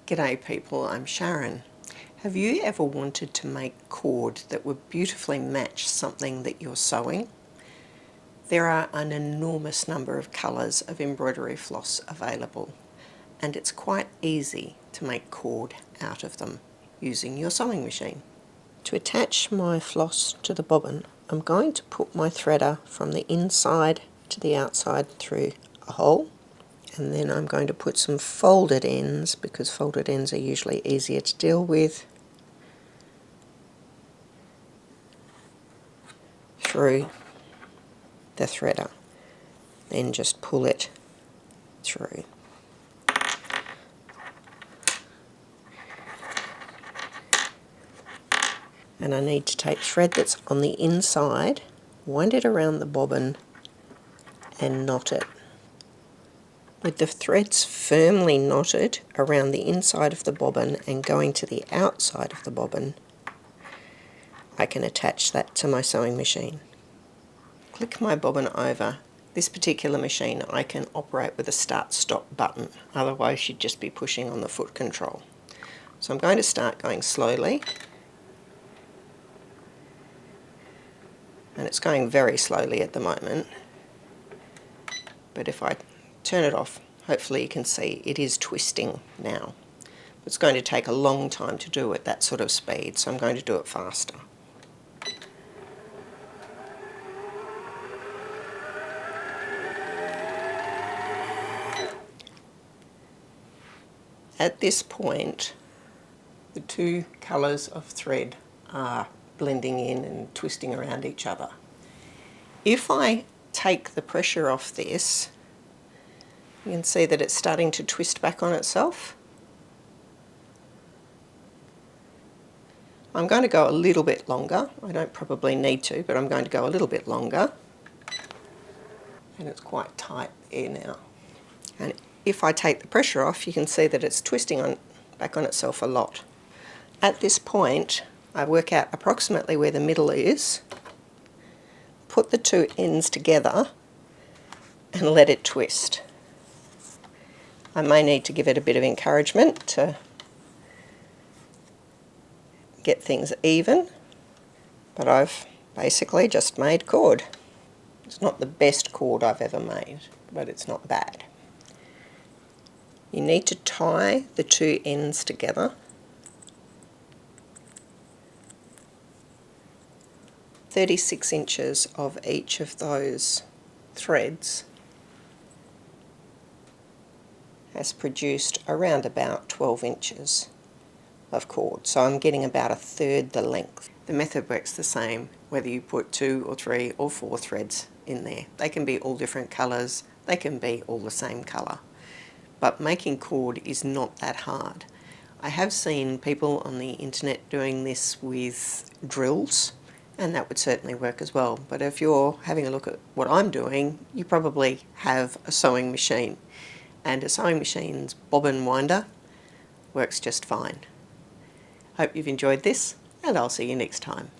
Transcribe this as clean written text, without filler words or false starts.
G'day people, I'm Sharyn. Have you ever wanted to make cord that would beautifully match something that you're sewing? There are an enormous number of colours of embroidery floss available, and it's quite easy to make cord out of them using your sewing machine. To attach my floss to the bobbin, I'm going to put my threader from the inside to the outside through a hole. And then I'm going to put some folded ends, because folded ends are usually easier to deal with, through the threader. Then just pull it through. And I need to take thread that's on the inside, wind it around the bobbin and knot it. With the threads firmly knotted around the inside of the bobbin and going to the outside of the bobbin, I can attach that to my sewing machine. Click my bobbin over. This particular machine I can operate with a start-stop button, otherwise you'd just be pushing on the foot control. So I'm going to start going slowly, and it's going very slowly at the moment, but if I turn it off, hopefully you can see it is twisting now. It's going to take a long time to do at that sort of speed, so I'm going to do it faster. At this point, the two colours of thread are blending in and twisting around each other. If I take the pressure off this, you can see that it's starting to twist back on itself. I'm going to go a little bit longer. I don't probably need to, but I'm going to go a little bit longer. And it's quite tight there now. And if I take the pressure off, you can see that it's twisting back on itself a lot. At this point, I work out approximately where the middle is, put the two ends together and let it twist. I may need to give it a bit of encouragement to get things even, but I've basically just made cord. It's not the best cord I've ever made, but it's not bad. You need to tie the two ends together. 36 inches of each of those threads has produced around about 12 inches of cord, so I'm getting about a third the length. The method works the same whether you put 2 or 3 or 4 threads in there. They can be all different colours, they can be all the same colour, but making cord is not that hard. I have seen people on the internet doing this with drills, and that would certainly work as well, but if you're having a look at what I'm doing, you probably have a sewing machine, and a sewing machine's bobbin winder works just fine. Hope you've enjoyed this, and I'll see you next time.